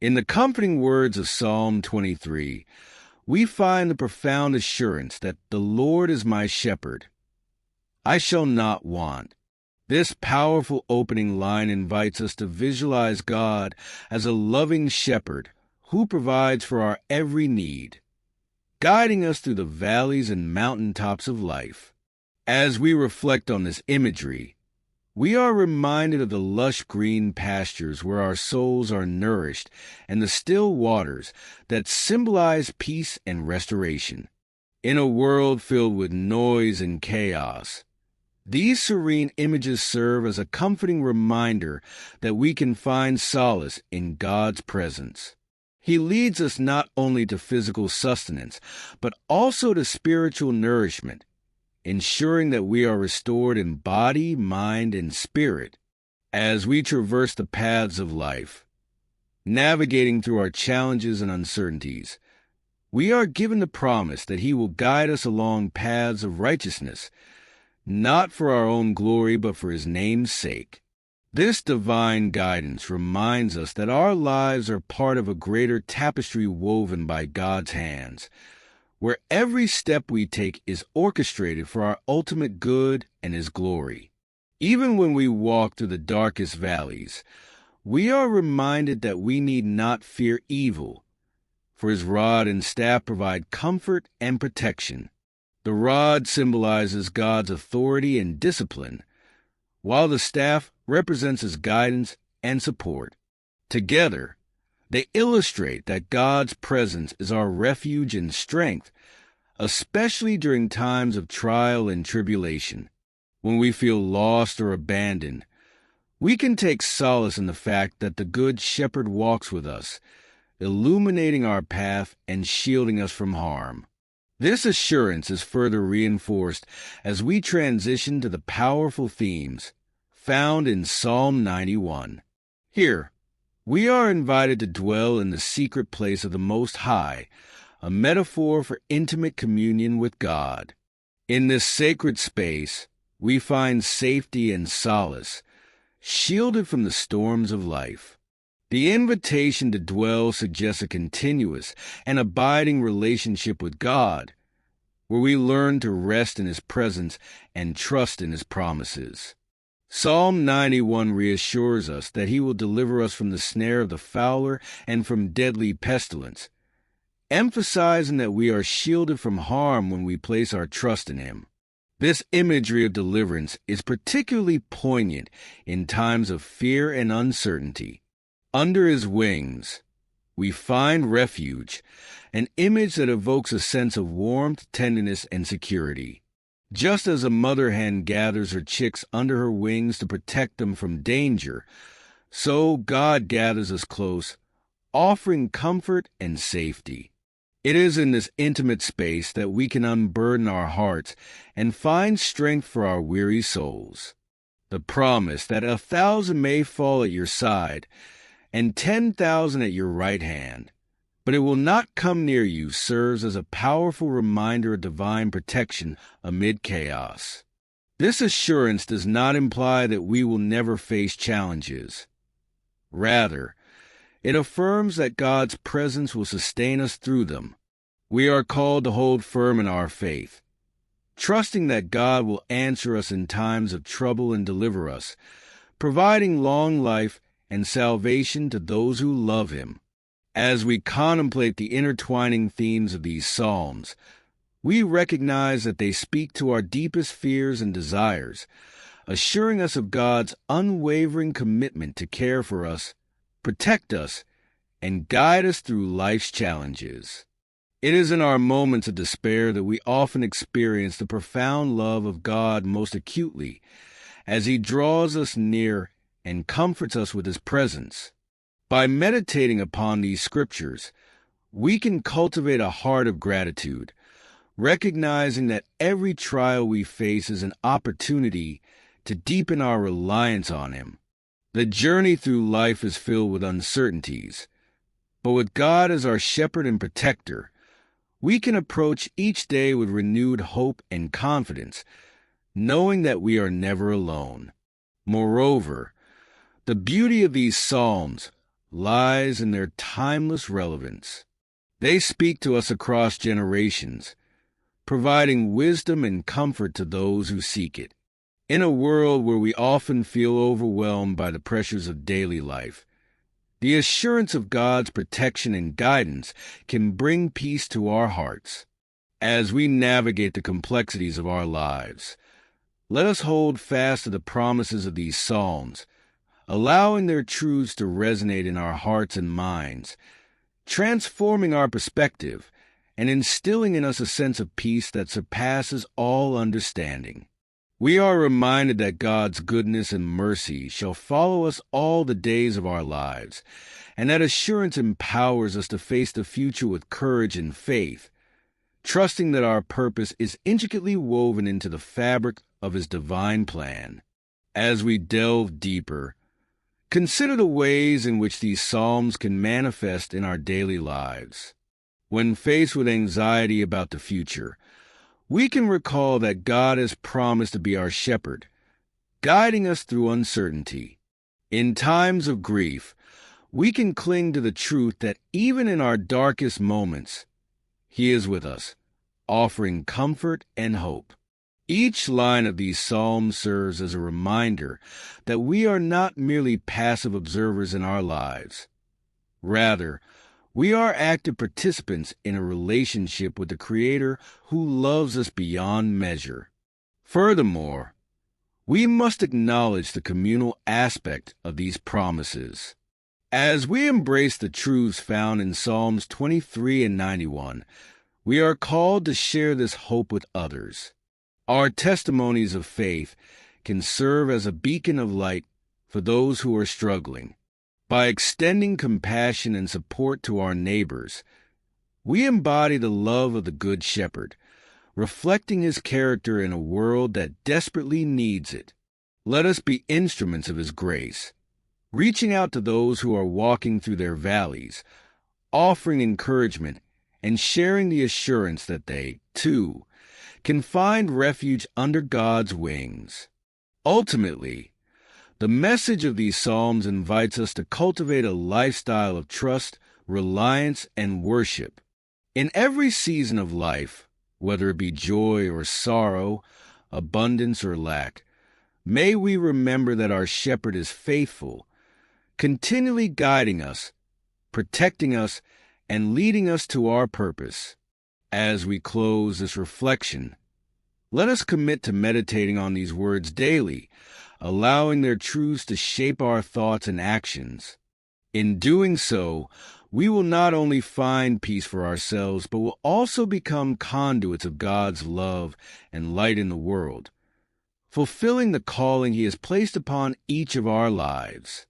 In the comforting words of Psalm 23, we find the profound assurance that the Lord is my shepherd. I shall not want. This powerful opening line invites us to visualize God as a loving shepherd who provides for our every need, guiding us through the valleys and mountaintops of life. As we reflect on this imagery, we are reminded of the lush green pastures where our souls are nourished and the still waters that symbolize peace and restoration. In a world filled with noise and chaos, these serene images serve as a comforting reminder that we can find solace in God's presence. He leads us not only to physical sustenance, but also to spiritual nourishment, ensuring that we are restored in body, mind, and spirit as we traverse the paths of life. Navigating through our challenges and uncertainties, we are given the promise that He will guide us along paths of righteousness, not for our own glory, but for His name's sake. This divine guidance reminds us that our lives are part of a greater tapestry woven by God's hands, where every step we take is orchestrated for our ultimate good and His glory. Even when we walk through the darkest valleys, we are reminded that we need not fear evil, for His rod and staff provide comfort and protection. The rod symbolizes God's authority and discipline, while the staff represents His guidance and support. Together, they illustrate that God's presence is our refuge and strength, especially during times of trial and tribulation. When we feel lost or abandoned, we can take solace in the fact that the Good Shepherd walks with us, illuminating our path and shielding us from harm. This assurance is further reinforced as we transition to the powerful themes found in Psalm 91. Here, we are invited to dwell in the secret place of the Most High, a metaphor for intimate communion with God. In this sacred space, we find safety and solace, shielded from the storms of life. The invitation to dwell suggests a continuous and abiding relationship with God, where we learn to rest in His presence and trust in His promises. Psalm 91 reassures us that He will deliver us from the snare of the fowler and from deadly pestilence, emphasizing that we are shielded from harm when we place our trust in Him. This imagery of deliverance is particularly poignant in times of fear and uncertainty. Under His wings, we find refuge, an image that evokes a sense of warmth, tenderness, and security. Just as a mother hen gathers her chicks under her wings to protect them from danger, so God gathers us close, offering comfort and safety. It is in this intimate space that we can unburden our hearts and find strength for our weary souls. The promise that 1,000 may fall at your side and 10,000 at your right hand, but it will not come near you, serves as a powerful reminder of divine protection amid chaos. This assurance does not imply that we will never face challenges. Rather, it affirms that God's presence will sustain us through them. We are called to hold firm in our faith, trusting that God will answer us in times of trouble and deliver us, providing long life and salvation to those who love Him. As we contemplate the intertwining themes of these psalms, we recognize that they speak to our deepest fears and desires, assuring us of God's unwavering commitment to care for us, protect us, and guide us through life's challenges. It is in our moments of despair that we often experience the profound love of God most acutely, as He draws us near and comforts us with His presence. By meditating upon these scriptures, we can cultivate a heart of gratitude, recognizing that every trial we face is an opportunity to deepen our reliance on Him. The journey through life is filled with uncertainties, but with God as our shepherd and protector, we can approach each day with renewed hope and confidence, knowing that we are never alone. Moreover, the beauty of these psalms lies in their timeless relevance. They speak to us across generations, providing wisdom and comfort to those who seek it. In a world where we often feel overwhelmed by the pressures of daily life, the assurance of God's protection and guidance can bring peace to our hearts. As we navigate the complexities of our lives, let us hold fast to the promises of these Psalms, allowing their truths to resonate in our hearts and minds, transforming our perspective and instilling in us a sense of peace that surpasses all understanding. We are reminded that God's goodness and mercy shall follow us all the days of our lives, and that assurance empowers us to face the future with courage and faith, trusting that our purpose is intricately woven into the fabric of His divine plan. As we delve deeper, consider the ways in which these Psalms can manifest in our daily lives. When faced with anxiety about the future, we can recall that God has promised to be our shepherd, guiding us through uncertainty. In times of grief, we can cling to the truth that even in our darkest moments, He is with us, offering comfort and hope. Each line of these Psalms serves as a reminder that we are not merely passive observers in our lives. Rather, we are active participants in a relationship with the Creator who loves us beyond measure. Furthermore, we must acknowledge the communal aspect of these promises. As we embrace the truths found in Psalms 23 and 91, we are called to share this hope with others. Our testimonies of faith can serve as a beacon of light for those who are struggling. By extending compassion and support to our neighbors, we embody the love of the Good Shepherd, reflecting His character in a world that desperately needs it. Let us be instruments of His grace, reaching out to those who are walking through their valleys, offering encouragement and sharing the assurance that they, too, can find refuge under God's wings. Ultimately, the message of these Psalms invites us to cultivate a lifestyle of trust, reliance, and worship. In every season of life, whether it be joy or sorrow, abundance or lack, may we remember that our Shepherd is faithful, continually guiding us, protecting us, and leading us to our purpose. As we close this reflection, let us commit to meditating on these words daily, allowing their truths to shape our thoughts and actions. In doing so, we will not only find peace for ourselves, but will also become conduits of God's love and light in the world, fulfilling the calling He has placed upon each of our lives.